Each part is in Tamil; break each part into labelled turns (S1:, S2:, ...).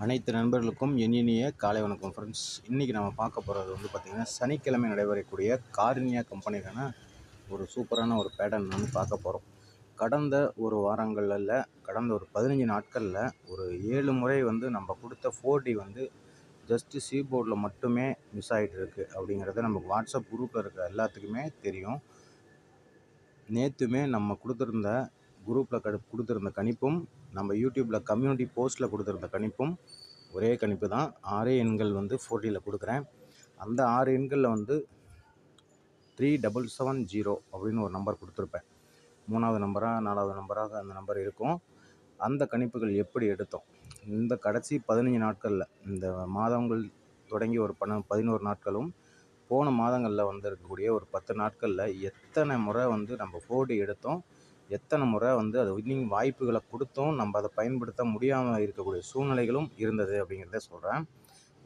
S1: அனைத்து நண்பர்களுக்கும் இனிய காலை வணக்கம் ஃப்ரெண்ட்ஸ். இன்றைக்கி நம்ம பார்க்க போகிறது பார்த்திங்கன்னா, சனிக்கிழமை நடைபெறக்கூடிய காருண்யா கம்பெனிக்கான ஒரு சூப்பரான ஒரு பேட்டர்ன் பார்க்க போகிறோம். கடந்த ஒரு வாரங்களில் கடந்த ஒரு 15 நாட்களில் ஒரு 7 முறை நம்ம கொடுத்த 4D ஜஸ்ட்டு சீபோர்டில் மட்டுமே மிஸ் ஆகிட்டு இருக்குது அப்படிங்கிறத நமக்கு வாட்ஸ்அப் குரூப்பில் இருக்கிற எல்லாத்துக்குமே தெரியும். நேற்றுமே நம்ம கொடுத்துருந்த குரூப்பில் கொடுத்துருந்த கணிப்பும் நம்ம யூடியூப்பில் கம்யூனிட்டி போஸ்ட்டில் கொடுத்துருந்த கணிப்பும் ஒரே கணிப்பு தான். 6 எண்கள் 4Dயில் கொடுக்குறேன். அந்த 6 எண்களில் 3770 அப்படின்னு ஒரு நம்பர் கொடுத்துருப்பேன். 3வது நம்பராக 4வது நம்பராக அந்த நம்பர் இருக்கும். அந்த கணிப்புகள் எப்படி எடுத்தோம், இந்த கடைசி 15 நாட்களில், இந்த மாதங்கள் தொடங்கி ஒரு 11 நாட்களும் போன மாதங்களில் இருக்கக்கூடிய ஒரு 10 நாட்களில் எத்தனை முறை நம்ம 4D எடுத்தோம், எத்தனை முறை அது வின்னிங் வாய்ப்புகளை கொடுத்தோம், நம்ம அதை பயன்படுத்த முடியாமல் இருக்கக்கூடிய சூழ்நிலைகளும் இருந்தது அப்படிங்கிறத சொல்கிறேன்.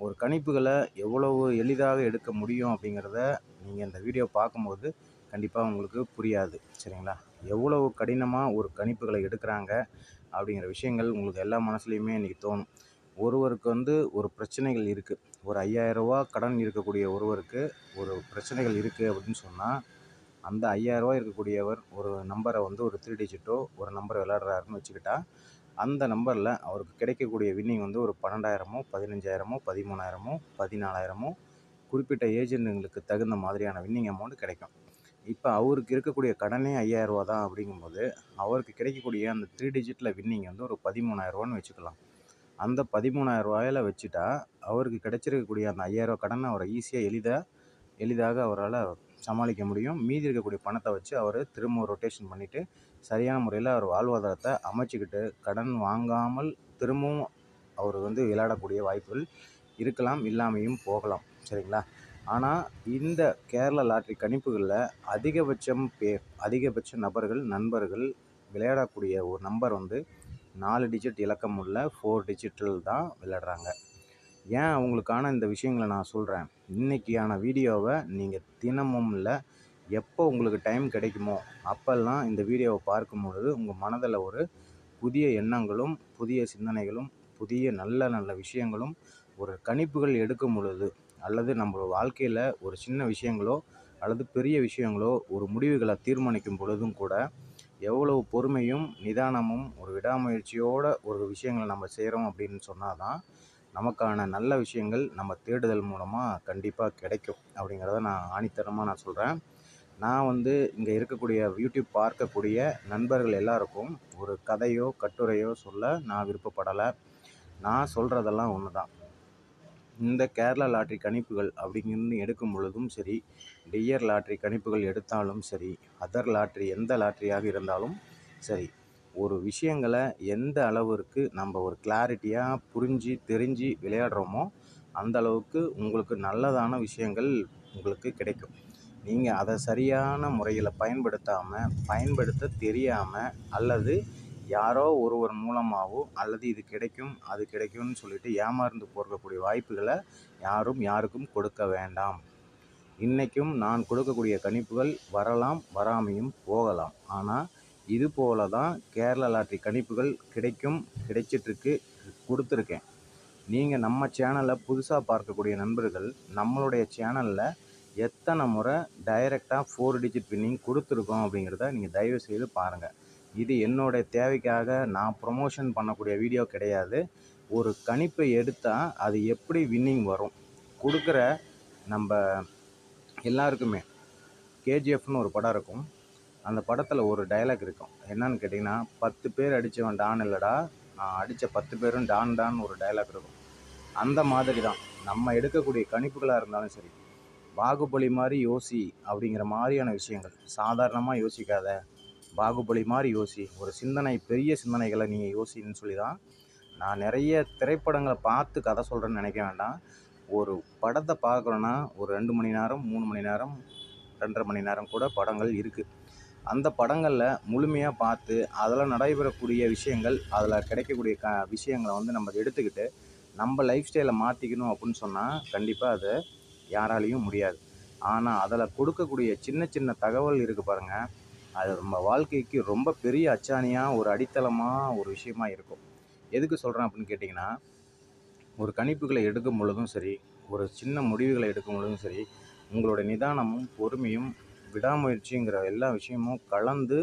S1: ஒரு கணிப்புகளை எவ்வளவு எளிதாக எடுக்க முடியும் அப்படிங்கிறத நீங்கள் இந்த வீடியோ பார்க்கும்போது கண்டிப்பாக உங்களுக்கு புரியாது, சரிங்களா? எவ்வளவு கடினமாக ஒரு கணிப்புகளை எடுக்கிறாங்க அப்படிங்கிற விஷயங்கள் உங்களுக்கு எல்லா மனசுலையுமே இன்றைக்கி தோணும். ஒருவருக்கு ஒரு பிரச்சனைகள் இருக்குது, ஒரு 5000 ரூபா கடன் இருக்கக்கூடிய ஒருவருக்கு ஒரு பிரச்சனைகள் இருக்குது அப்படின்னு சொன்னால், அந்த 5000 ரூபா இருக்கக்கூடியவர் ஒரு நம்பரை ஒரு 3 டிஜிட்டோ ஒரு நம்பரை விளையாடுறாருன்னு வச்சுக்கிட்டா, அந்த நம்பரில் அவருக்கு கிடைக்கக்கூடிய வின்னிங் ஒரு 12,000மோ 15,000மோ 13,000மோ 14,000மோ குறிப்பிட்ட ஏஜென்ட்டுங்களுக்கு தகுந்த மாதிரியான வின்னிங் அமௌண்ட் கிடைக்கும். இப்போ அவருக்கு இருக்கக்கூடிய கடனே 5000 ரூபா தான். அப்படிங்கும்போது அவருக்கு கிடைக்கக்கூடிய அந்த 3 டிஜிட்டில் வின்னிங் ஒரு 13,000 ரூபான்னு வச்சுக்கலாம். அந்த 13,000 ரூபாயில் வச்சுட்டா அவருக்கு கிடைச்சிருக்கக்கூடிய அந்த 5000 ரூபா கடனை அவரை எளிதாக அவரால் சமாளிக்க முடியும். மீதி இருக்கக்கூடிய பணத்தை வச்சு அவர் திரும்ப ரொட்டேஷன் பண்ணிவிட்டு சரியான முறையில் அவர் வாழ்வாதாரத்தை அமைச்சிக்கிட்டு கடன் வாங்காமல் திரும்பவும் அவர் விளையாடக்கூடிய வாய்ப்புகள் இருக்கலாம், இல்லாமையும் போகலாம், சரிங்களா? ஆனால் இந்த கேரளா லாட்ரி கணிப்புகளில் அதிகபட்ச நண்பர்கள் விளையாடக்கூடிய ஒரு நம்பர் 4 டிஜிட் இலக்கம் உள்ள 4 டிஜிட்டில் தான் விளையாடுறாங்க. ஏன் அவங்களுக்கான இந்த விஷயங்களை நான் சொல்கிறேன், இன்றைக்கியான வீடியோவை நீங்கள் தினமும் இல்லை, எப்போ உங்களுக்கு டைம் கிடைக்குமோ அப்போல்லாம் இந்த வீடியோவை பார்க்கும்பொழுது உங்கள் மனதில் ஒரு புதிய எண்ணங்களும் புதிய சிந்தனைகளும் புதிய நல்ல விஷயங்களும் ஒரு கணிப்புகள் எடுக்கும் பொழுது, அல்லது நம்ம வாழ்க்கையில் ஒரு சின்ன விஷயங்களோ அல்லது பெரிய விஷயங்களோ ஒரு முடிவுகளை தீர்மானிக்கும் பொழுதும் கூட எவ்வளவு பொறுமையும் நிதானமும் ஒரு விடாமுயற்சியோட ஒரு விஷயங்களை நம்ம செய்கிறோம் அப்படின்னு சொன்னால் தான் நமக்கான நல்ல விஷயங்கள் நம்ம தேடுதல் மூலமாக கண்டிப்பாக கிடைக்கும் அப்படிங்கிறத நான் ஆணித்தரமாக சொல்கிறேன். நான் இங்கே இருக்கக்கூடிய யூடியூப் பார்க்கக்கூடிய நண்பர்கள் எல்லாருக்கும் ஒரு கதையோ கட்டுரையோ சொல்ல நான் விருப்பப்படலை. நான் சொல்கிறதெல்லாம் ஒன்று தான். இந்த கேரளா லாட்ரி கணிப்புகள் அப்படிங்கிறது எடுக்கும் பொழுதும் சரி, டியர் லாட்ரி கணிப்புகள் எடுத்தாலும் சரி, அதர் லாட்ரி எந்த லாட்ரியாக இருந்தாலும் சரி, ஒரு விஷயங்களை எந்த அளவிற்கு நம்ம ஒரு கிளாரிட்டியாக புரிஞ்சு தெரிஞ்சு விளையாடுறோமோ அந்த அளவுக்கு உங்களுக்கு நல்லதான விஷயங்கள் உங்களுக்கு கிடைக்கும். நீங்கள் அதை சரியான முறையில் பயன்படுத்த தெரியாமல் அல்லது யாரோ ஒருவர் மூலமாகவோ அல்லது இது கிடைக்கும் அது கிடைக்கும்னு சொல்லிட்டு ஏமாந்து போகக்கூடிய வாய்ப்புகளை யாருக்கும் கொடுக்க வேண்டாம். இன்றைக்கும் நான் கொடுக்கக்கூடிய கணிப்புகள் வரலாம், வராமையும் போகலாம். ஆனால் இது போல தான் கேரளா லாட்ரி கணிப்புகள் கிடைச்சிட்ருக்கு, கொடுத்துருக்கேன். நீங்கள் நம்ம சேனலை புதுசாக பார்க்கக்கூடிய நண்பர்கள் நம்மளுடைய சேனலில் எத்தனை முறை டைரெக்டாக 4 டிஜிட் வின்னிங் கொடுத்துருக்கோம் அப்படிங்கிறத நீங்கள் தயவு செய்து பாருங்கள். இது என்னுடைய தேவைக்காக நான் ப்ரொமோஷன் பண்ணக்கூடிய வீடியோ கிடையாது. ஒரு கணிப்பை எடுத்தால் அது எப்படி வின்னிங் வரும் கொடுக்குற நம்ம எல்லாருக்குமே. கேஜிஎஃப்னு ஒரு படம் இருக்கும். அந்த படத்தில் ஒரு டைலாக் இருக்கும். என்னன்னு கேட்டிங்கன்னா, 10 பேர் அடித்தவன் டான் இல்லைடா, நான் அடித்த 10 பேரும் டான் ஒரு டைலாக் இருக்கும். அந்த மாதிரி தான் நம்ம எடுக்கக்கூடிய கணிப்புகளாக இருந்தாலும் சரி, பாகுபலி மாதிரி யோசி அப்படிங்கிற மாதிரியான விஷயங்கள். சாதாரணமாக யோசிக்காத, பாகுபலி மாதிரி யோசி, ஒரு பெரிய சிந்தனைகளை நீங்கள் யோசின்னு சொல்லி தான் நான் நிறைய திரைப்படங்களை பார்த்து கதை சொல்கிறேன்னு நினைக்க வேண்டாம். ஒரு படத்தை பார்க்குறோன்னா ஒரு 2 மணி நேரம் 3 மணி நேரம் 2.5 மணி நேரம் கூட படங்கள் இருக்குது. அந்த படங்களில் முழுமையாக பார்த்து அதில் நடைபெறக்கூடிய விஷயங்கள், அதில் கிடைக்கக்கூடிய விஷயங்களை நம்ம எடுத்துக்கிட்டு நம்ம லைஃப் ஸ்டைலை மாற்றிக்கணும் அப்படின்னு சொன்னால் கண்டிப்பாக அதை யாராலையும் முடியாது. ஆனால் அதில் கொடுக்கக்கூடிய சின்ன தகவல் இருக்குது பாருங்கள், அது நம்ம வாழ்க்கைக்கு ரொம்ப பெரிய அச்சாணியாக ஒரு அடித்தளமாக ஒரு விஷயமா இருக்கும். எதுக்கு சொல்கிறேன் அப்படின்னு கேட்டிங்கன்னா, ஒரு கணிப்புகளை எடுக்கும் பொழுதும் சரி, ஒரு சின்ன முடிவுகளை எடுக்கும் பொழுதும் சரி, உங்களோட நிதானமும் பொறுமையும் விடாமுயற்சிங்கிற எல்லா விஷயமும் கலந்து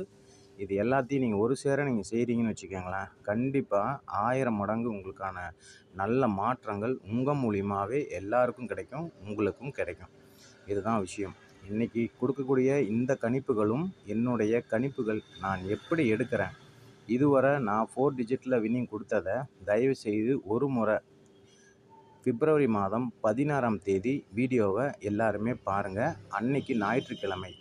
S1: இது எல்லாத்தையும் நீங்கள் ஒரு சேர நீங்கள் செய்கிறீங்கன்னு வச்சுக்கோங்களேன், கண்டிப்பாக 1000 மடங்கு உங்களுக்கான நல்ல மாற்றங்கள் உங்கள் மூலியமாகவே எல்லாருக்கும் கிடைக்கும், உங்களுக்கும் கிடைக்கும். இதுதான் விஷயம். இன்றைக்கி கொடுக்கக்கூடிய இந்த கணிப்புகளும் என்னுடைய கணிப்புகள் நான் எப்படி எடுக்கிறேன், இதுவரை நான் 4 டிஜிட்டில் வின்னிங் கொடுத்ததை தயவுசெய்து ஒரு முறை பிப்ரவரி மாதம் 16ஆம் தேதி வீடியோவை எல்லாருமே பாருங்கள். அன்னைக்கு ஞாயிற்றுக்கிழமை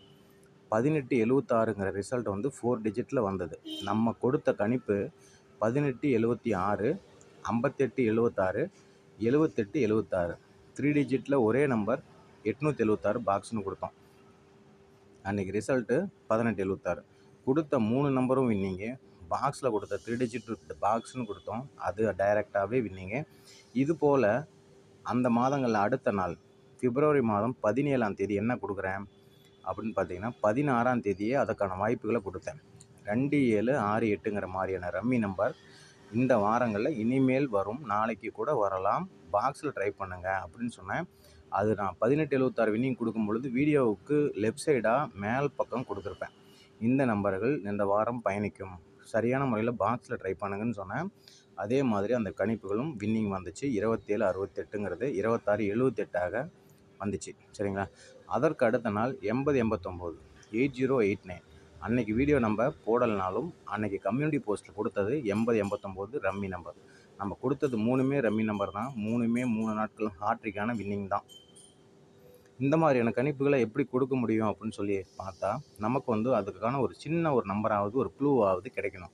S1: 1876ங்கிற ரிசல்ட் வந்து 4 டிஜிட்டில் வந்தது. நம்ம கொடுத்த கணிப்பு 1876, 5876, 7876 3 டிஜிட்டில் ஒரே நம்பர் 876 பாக்ஸ்னு கொடுத்தோம். அன்றைக்கி ரிசல்ட்டு 1876. கொடுத்த 3 நம்பரும் வின்னிங்கு. பாக்ஸில் கொடுத்த 3 டிஜிட் பாக்ஸ்னு கொடுத்தோம், அது டைரெக்டாகவே வின்னிங்கு. இது போல் அந்த மாதங்களில் அடுத்த நாள் பிப்ரவரி மாதம் 17ஆம் தேதி என்ன கொடுக்குறேன் அப்படின்னு பார்த்தீங்கன்னா, 16ஆம் தேதியே அதுக்கான வாய்ப்புகளை கொடுத்தேன். 2, 7, 6, 8ங்கிற மாதிரியான ரம்மி நம்பர் இந்த வாரங்களில் இனிமேல் வரும், நாளைக்கு கூட வரலாம், பாக்ஸில் ட்ரை பண்ணுங்கள் அப்படின்னு சொன்னேன். அது நான் 1876 வின்னிங் கொடுக்கும் பொழுது வீடியோவுக்கு லெஃப்ட் சைடாக மேல் பக்கம் கொடுத்துருப்பேன். இந்த நம்பர்கள் இந்த வாரம் பயணிக்கும், சரியான முறையில் பாக்ஸில் ட்ரை பண்ணுங்கன்னு சொன்னேன். அதே மாதிரி அந்த கணிப்புகளும் வின்னிங் வந்துச்சு. 2768ங்கிறது 2678ஆக வந்துச்சு. சரிங்களா? அதற்கு அடுத்த நாள் 8089 8089 அன்னைக்கு வீடியோ நம்ம போடலைனாலும் அன்னைக்கு கம்யூனிட்டி போஸ்ட்டில் கொடுத்தது 8089 ரம்மி நம்பர். நம்ம கொடுத்தது 3மே ரம்மி நம்பர் தான். 3மே 3 நாட்கள் ஹாட்ரிக்கான வின்னிங் தான். இந்த மாதிரியான கணிப்புகளை எப்படி கொடுக்க முடியும் அப்படின்னு சொல்லி பார்த்தா, நமக்கு வந்து அதுக்கான ஒரு சின்ன ஒரு நம்பராவது ஒரு க்ளூவாவது கிடைக்கணும்.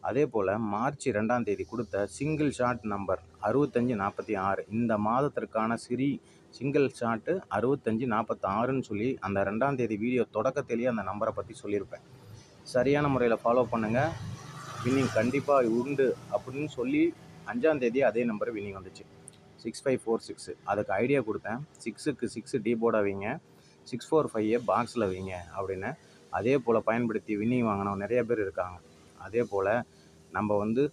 S1: அதே போல் மார்ச் 2ஆம் தேதி கொடுத்த சிங்கிள் ஷாட் நம்பர் 6546 இந்த மாதத்திற்கான சிங்கிள் ஷாட்டு 6546ன்னு சொல்லி அந்த 2ஆம் தேதி வீடியோ தொடக்கத்திலேயே அந்த நம்பரை பற்றி சொல்லியிருப்பேன். சரியான முறையில் ஃபாலோ பண்ணுங்கள், வின்னிங் கண்டிப்பாக உண்டு அப்படின்னு சொல்லி 5ஆம் தேதி அதே நம்பர் வின்னிங் வந்துச்சு. 6546 அதுக்கு ஐடியா கொடுத்தேன். 6க்கு 6 டீ போர்டாக வைங்க, 645 பாக்ஸில் வைங்க அப்படின்னு. அதே போல் பயன்படுத்தி வின்னிங் வாங்கினவங்க நிறைய பேர் இருக்காங்க. அதே போல் நம்ம வந்து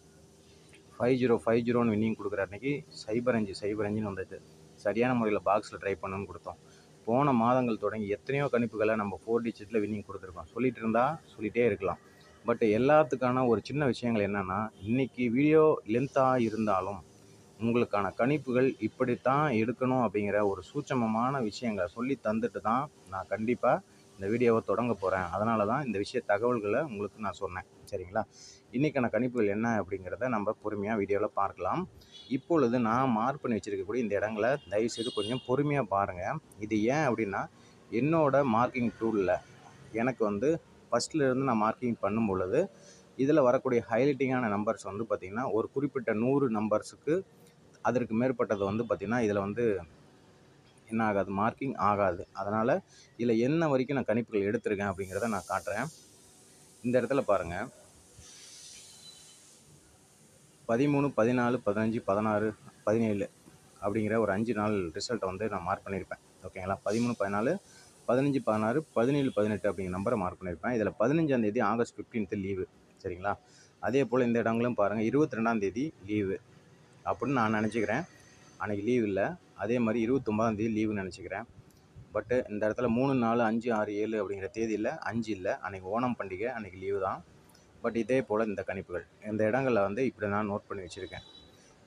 S1: 5050ன்னு வின்னிங் கொடுக்குற அன்றைக்கி 0505ன்னு வந்தது. சரியான முறையில் பாக்ஸில் ட்ரை பண்ணணும்னு கொடுத்தோம். போன மாதங்கள் தொடங்கி எத்தனையோ கணிப்புகளை நம்ம 4 டிஜிட்டில் வின்னிங் கொடுத்துருக்கோம். சொல்லிகிட்டே இருக்கலாம். பட் எல்லாத்துக்கான ஒரு சின்ன விஷயங்கள் என்னென்னா, இன்றைக்கி வீடியோ லென்த்தாக இருந்தாலும் உங்களுக்கான கணிப்புகள் இப்படித்தான் எடுக்கணும் அப்படிங்கிற ஒரு சூட்சமமான விஷயங்களை சொல்லி தந்துட்டு தான் நான் கண்டிப்பாக இந்த வீடியோவை தொடங்க போகிறேன். அதனால தான் இந்த தகவல்களை உங்களுக்கு நான் சொன்னேன். சரிங்களா? இன்றைக்கான கணிப்புகள் என்ன அப்படிங்கிறத நம்ம பொறுமையாக வீடியோவில் பார்க்கலாம். இப்பொழுது நான் மார்க் பண்ணி வச்சுருக்கக்கூடிய இந்த இடங்களை தயவுசெய்து கொஞ்சம் பொறுமையாக பாருங்கள். இது ஏன் அப்படின்னா, என்னோடய மார்க்கிங் டூலில் எனக்கு வந்து ஃபஸ்ட்லேருந்து நான் மார்க்கிங் பண்ணும் பொழுது இதில் வரக்கூடிய ஹைலைட்டிங்கான நம்பர்ஸ் வந்து பார்த்திங்கன்னா, ஒரு குறிப்பிட்ட 100 நம்பர்ஸுக்கு அதற்கு மேற்பட்டது வந்து பார்த்திங்கன்னா இதில் வந்து என்ன ஆகாது, மார்க்கிங் ஆகாது. அதனால் இதில் என்ன வரைக்கும் நான் கணிப்புகள் எடுத்திருக்கேன் அப்படிங்கிறத நான் காட்டுறேன். இந்த இடத்துல பாருங்கள், 13, 14, 15, 16, 17 அப்படிங்கிற ஒரு 5 நாள் ரிசல்ட்டை வந்து நான் மார்க் பண்ணியிருப்பேன். ஓகேங்களா? 13, 14, 15, 16, 17, 18 அப்படிங்கிற நம்பரை மார்க் பண்ணியிருப்பேன். இதில் 15ஆம் தேதி ஆகஸ்ட் 15th லீவு. சரிங்களா? அதே போல் இந்த இடங்களும் பாருங்கள், 22ஆம் தேதி லீவு அப்படின்னு நான் நினச்சிக்கிறேன். அன்றைக்கி லீவ் இல்லை. அதே மாதிரி 29ஆம் தேதி லீவுன்னு நினச்சிக்கிறேன். பட்டு இந்த இடத்துல 3, 4, 5, 6, 7 அப்படிங்கிற தேதியில் 5 இல்லை. அன்றைக்கி ஓணம் பண்டிகை, அன்றைக்கி லீவு தான். பட் இதே போல் இந்த கணிப்புகள் இந்த இடங்களில் வந்து இப்படி நான் நோட் பண்ணி வச்சுருக்கேன்.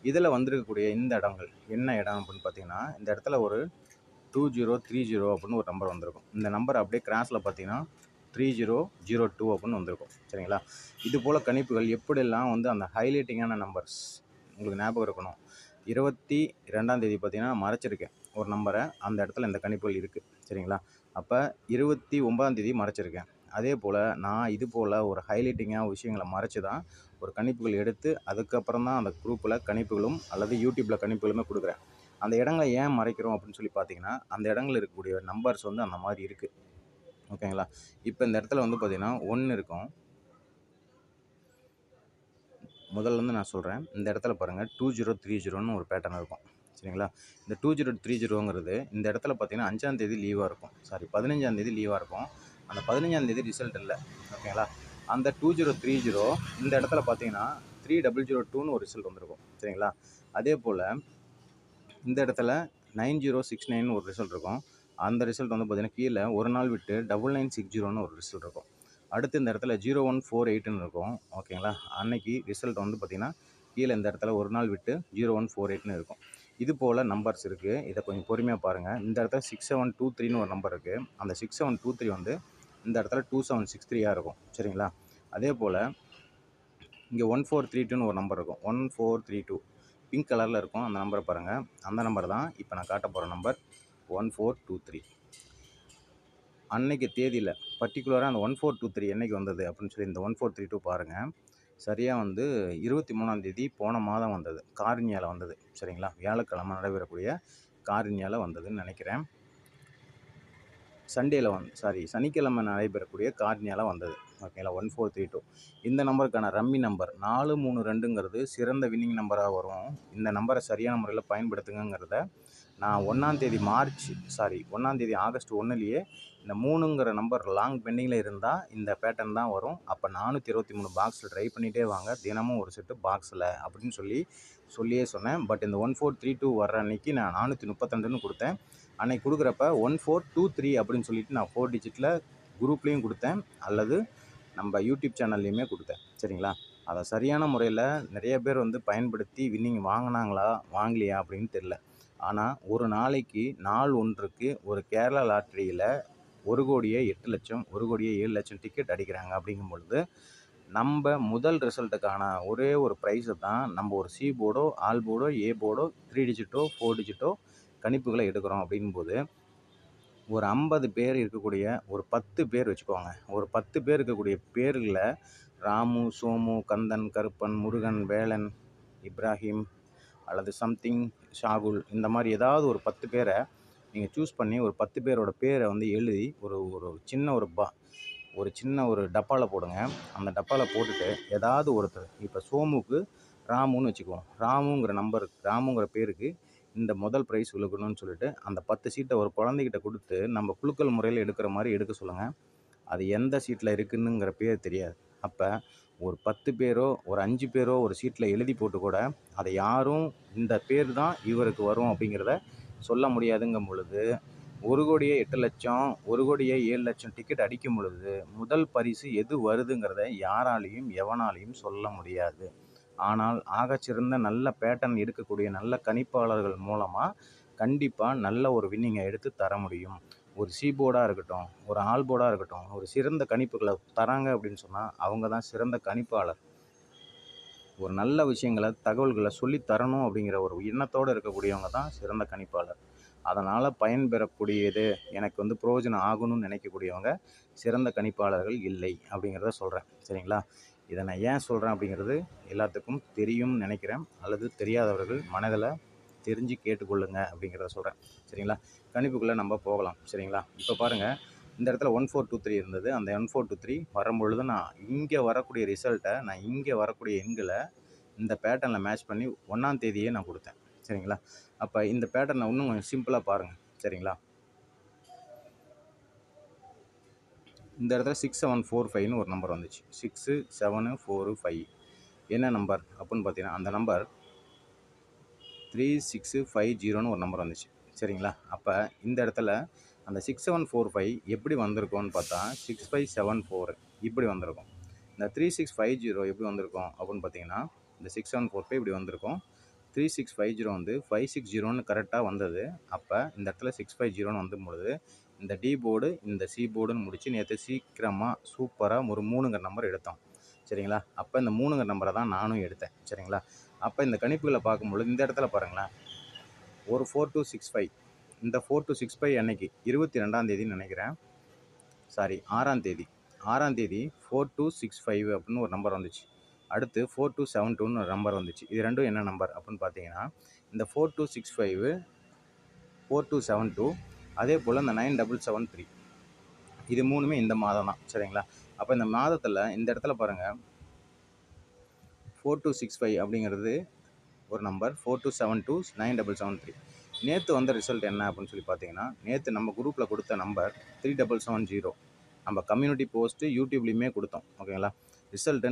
S1: இதில் வந்திருக்கக்கூடிய இந்த இடங்கள் என்ன இடம் அப்படின்னு பார்த்தீங்கன்னா, இந்த இடத்துல ஒரு 2030 அப்படின்னு ஒரு நம்பர் வந்திருக்கும். இந்த நம்பர் அப்படியே கிராஸில் பார்த்தீங்கன்னா 3002 அப்படின்னு வந்திருக்கும். சரிங்களா? இது போல் கணிப்புகள் எப்படியெல்லாம் வந்து அந்த ஹைலைட்டிங்கான நம்பர்ஸ் உங்களுக்கு ஞாபகம் இருக்கணும். 22ஆம் தேதி பார்த்தீங்கன்னா மறைச்சிருக்கேன் ஒரு நம்பரை, அந்த இடத்துல இந்த கணிப்புகள் இருக்குது. சரிங்களா? அப்போ 29ஆம் தேதி மறைச்சிருக்கேன். அதே போல் நான் இது போல் ஒரு ஹைலைட்டிங்காக விஷயங்களை மறைச்சி தான் ஒரு கணிப்புகள் எடுத்து அதுக்கப்புறம் தான் அந்த குரூப்பில் கணிப்புகளும் அல்லது யூடியூப்பில் கணிப்புகளுமே கொடுக்குறேன். அந்த இடங்களை ஏன் மறைக்கிறோம் அப்படின்னு சொல்லி பார்த்தீங்கன்னா, அந்த இடங்களில் இருக்கக்கூடிய நம்பர்ஸ் வந்து அந்த மாதிரி இருக்குது. ஓகேங்களா? இப்போ இந்த இடத்துல வந்து பார்த்திங்கன்னா 1 இருக்கும். முதல்லேருந்து நான் சொல்கிறேன். இந்த இடத்துல பாருங்கள் 2030ன்னு ஒரு பேட்டர்ன் இருக்கும். சரிங்களா? இந்த 2030ங்கிறது இந்த இடத்துல பார்த்திங்கன்னா 5ஆம் தேதி லீவாக இருக்கும். 15ஆம் தேதி லீவாக இருக்கும். அந்த 15ஆம் தேதி ரிசல்ட் இல்லை. ஓகேங்களா? அந்த 2030 இந்த இடத்துல பார்த்தீங்கன்னா 3002ன்னு ஒரு ரிசல்ட் வந்திருக்கும். சரிங்களா? அதே போல் இந்த இடத்துல 9069 ஒரு ரிசல்ட் இருக்கும். அந்த ரிசல்ட் வந்து பார்த்தீங்கன்னா கீழே ஒரு நாள் விட்டு 9960 ஒரு ரிசல்ட் இருக்கும். அடுத்து இந்த இடத்துல 0148ன்னு இருக்கும். ஓகேங்களா, அன்னைக்கு ரிசல்ட் வந்து பார்த்தீங்கன்னா கீழே இந்த இடத்துல ஒரு நாள் விட்டு 0148ன்னு இருக்கும். இது போல் நம்பர்ஸ் இருக்குது. இதை கொஞ்சம் பொறுமையாக பாருங்கள். இந்த இடத்துல 6723ன்னு ஒரு நம்பர் இருக்குது. அந்த 6723 வந்து இந்த இடத்துல 2763 இருக்கும். சரிங்களா, அதே போல் இங்கே 1432ன்னு ஒரு நம்பர் இருக்கும். 1432 பிங்க் கலரில் இருக்கும். அந்த நம்பரை பாருங்கள். அந்த நம்பர் தான் இப்போ நான் காட்ட போகிற நம்பர் 1423. அன்னைக்கு தேதியில் பர்டிகுலராக அந்த 1423 என்னைக்கு வந்தது அப்படின்னு சொல்லி இந்த 1432 பாருங்கள். சரியாக வந்து 23ஆம் தேதி போன மாதம் வந்தது. கார்னியாவில் வந்தது. சரிங்களா, வியாழக்கிழமை நடைபெறக்கூடிய கார்னியாவில் வந்ததுன்னு நினைக்கிறேன். சனிக்கிழமை நடைபெறக்கூடிய கார்னியாவில் வந்தது. ஓகேங்களா, 1432 இந்த நம்பருக்கான ரம்மி நம்பர் 432ங்கிறது சிறந்த வின்னிங் நம்பராக வரும். இந்த நம்பரை சரியான முறையில் பயன்படுத்துங்கிறத நான் 1ஆம் தேதி ஆகஸ்ட் 1லேயே இந்த 3ங்கிற நம்பர் லாங் பெண்டிங்கில் இருந்தால் இந்த பேட்டர்ன் தான் வரும். அப்போ 423 பாக்ஸில் ட்ரை பண்ணிகிட்டே வாங்க, தினமும் ஒரு செட்டு பாக்ஸில் அப்படின்னு சொல்லியே சொன்னேன். பட் இந்த 1432 வர்ற அன்னைக்கு நான் 432ன்னு கொடுத்தேன். அன்னைக்கு கொடுக்குறப்ப 1423 அப்படின்னு சொல்லிட்டு நான் 4 டிஜிட்டில் குரூப்லேயும் கொடுத்தேன், அல்லது நம்ம யூடியூப் சேனல்லையுமே கொடுத்தேன். சரிங்களா, அதை சரியான முறையில் நிறைய பேர் வந்து பயன்படுத்தி வின்னிங் வாங்கினாங்களா வாங்கலையா அப்படின்னு தெரில. ஆனால் ஒரு நாளைக்கு நாள் ஒன்றுக்கு ஒரு கேரளா லாட்ரியில் 1,08,00,000 1,07,00,000 டிக்கெட் அடிக்கிறாங்க. அப்படிங்கும் பொழுது நம்ம முதல் ரிசல்ட்டுக்கான ஒரே ஒரு ப்ரைஸை தான் நம்ம ஒரு சி போர்டோ ஆல் போர்டோ ஏ போர்டோ 3 டிஜிட்டோ 4 டிஜிட்டோ கணிப்புகளை எடுக்கிறோம். அப்படிங்கும்போது ஒரு 50 பேர் இருக்கக்கூடிய ஒரு 10 பேர் வச்சுக்கோங்க. ஒரு 10 பேர் இருக்கக்கூடிய பேர்களில் ராமு, சோமு, கந்தன், கருப்பன், முருகன், வேலன், இப்ராஹிம் அல்லது சம்திங் ஷாகுல், இந்த மாதிரி ஏதாவது ஒரு 10 பேரை நீங்கள் சூஸ் பண்ணி ஒரு 10 பேரோட பேரை வந்து எழுதி ஒரு சின்ன ஒரு டப்பாவில் போடுங்க. அந்த டப்பாவில் போட்டுட்டு ஏதாவது ஒருத்தர், இப்போ சோமுக்கு ராமுன்னு வச்சுக்குவோம், ராமுங்கிற பேருக்கு இந்த முதல் ப்ரைஸ் விழுக்கணும்னு சொல்லிட்டு அந்த 10 சீட்டை ஒரு குழந்தைகிட்ட கொடுத்து நம்ம குலுக்கல் முறையில் எடுக்கிற மாதிரி எடுக்க சொல்லுங்கள். அது எந்த சீட்டில் இருக்குதுங்கிற பேர் தெரியாது. அப்போ ஒரு 10 பேரோ ஒரு 5 பேரோ ஒரு சீட்டில் எழுதி போட்டு கூட அதை யாரும் இந்த பேர் தான் இவருக்கு வரும் அப்படிங்கிறத சொல்ல முடியாதுங்கும் பொழுது 1,08,00,000 1,07,00,000 டிக்கெட் அடிக்கும் பொழுது முதல் பரிசு எது வருதுங்கிறத யாராலையும் எவனாலையும் சொல்ல முடியாது. ஆனால் ஆகச்சிறந்த நல்ல பேட்டர்ன் எடுக்கக்கூடிய நல்ல கணிப்பாளர்கள் மூலமாக கண்டிப்பாக நல்ல ஒரு வின்னிங்கை எடுத்து தர முடியும். ஒரு சி போர்டாக இருக்கட்டும், ஒரு ஆல் போர்டாக இருக்கட்டும், ஒரு சிறந்த கணிப்புகளை தராங்க அப்படின்னு சொன்னால் அவங்க தான் சிறந்த கணிப்பாளர். ஒரு நல்ல விஷயங்களை தகவல்களை சொல்லித்தரணும் அப்படிங்கிற ஒரு எண்ணத்தோடு இருக்கக்கூடியவங்க தான் சிறந்த கணிப்பாளர். அதனால் பயன்பெறக்கூடியது எனக்கு வந்து பிரயோஜனம் ஆகணும்னு நினைக்கக்கூடியவங்க சிறந்த கணிப்பாளர்கள் இல்லை அப்படிங்கிறத சொல்கிறேன். சரிங்களா, இதை நான் ஏன் சொல்கிறேன் அப்படிங்கிறது எல்லாத்துக்கும் தெரியும்னு நினைக்கிறேன், அல்லது தெரியாதவர்கள் மனதில் தெரிஞ்சு கேட்டுக்கொள்ளுங்க அப்படிங்கிறத சொல்கிறேன். சரிங்களா, கணிப்புக்குள்ளே நம்ம போகலாம். சரிங்களா, இப்போ பாருங்கள், இந்த இடத்துல 1423 இருந்தது. அந்த 1423 வரும்பொழுது நான் இங்கே வரக்கூடிய ரிசல்ட்டை நான் இங்கே வரக்கூடிய எண்களை இந்த பேட்டர்னில் மேட்ச் பண்ணி 1ஆம் தேதியே நான் கொடுத்தேன். சரிங்களா, அப்போ இந்த பேட்டர்னை இன்னும் கொஞ்சம் சிம்பிளாக பாருங்கள். சரிங்களா, இந்த இடத்துல 6745ன்னு ஒரு நம்பர் வந்துச்சு. 6745 என்ன நம்பர் அப்படின்னு பார்த்தீங்கன்னா அந்த நம்பர் 3650ன்னு ஒரு நம்பர் வந்துச்சு. சரிங்களா, அப்போ இந்த இடத்துல அந்த 6745 எப்படி வந்திருக்கோன்னு பார்த்தா 6574 இப்படி வந்திருக்கும். இந்த 3650 எப்படி வந்திருக்கும் அப்படின்னு பார்த்தீங்கன்னா இந்த 6745 இப்படி வந்திருக்கும். 3650 வந்து 560ன்னு கரெக்டாக வந்தது. அப்போ இந்த இடத்துல 650ன்னு வந்தும்பொழுது இந்த டி போர்டு இந்த சி போர்டுன்னு முடிச்சு நேற்று சீக்கிரமாக சூப்பராக ஒரு 3ங்கிற நம்பர் எடுத்தோம். சரிங்களா, அப்போ இந்த 3ங்கிற நம்பரை தான் நானும் எடுத்தேன். சரிங்களா, அப்போ இந்த கணிப்புகளை பார்க்கும்பொழுது இந்த இடத்துல பாருங்களேன், ஒரு 4265, இந்த 4265 அன்னைக்கு 22ஆம் தேதின்னு நினைக்கிறேன், 6ஆம் தேதி 4265 அப்படின்னு ஒரு நம்பர் வந்துச்சு. அடுத்து 4272ன்னு ஒரு நம்பர் வந்துச்சு. இது ரெண்டும் என்ன நம்பர் அப்படின்னு பார்த்தீங்கன்னா இந்த 4265 4272 அதே போல் இந்த 9773 இது மூணுமே இந்த மாதம் தான். சரிங்களா, அப்போ இந்த மாதத்தில் இந்த இடத்துல பாருங்கள் 4265 அப்படிங்கிறது ஒரு நம்பர், 4272 9773. நேற்று வந்த ரிசல்ட் என்ன அப்படின்னு சொல்லி பார்த்தீங்கன்னா நேற்று நம்ம குரூப்பில் கொடுத்த நம்பர் 3770. நம்ம கம்யூனிட்டி போஸ்ட்டு யூடியூப்லேயுமே கொடுத்தோம். ஓகேங்களா, ரிசல்ட்டு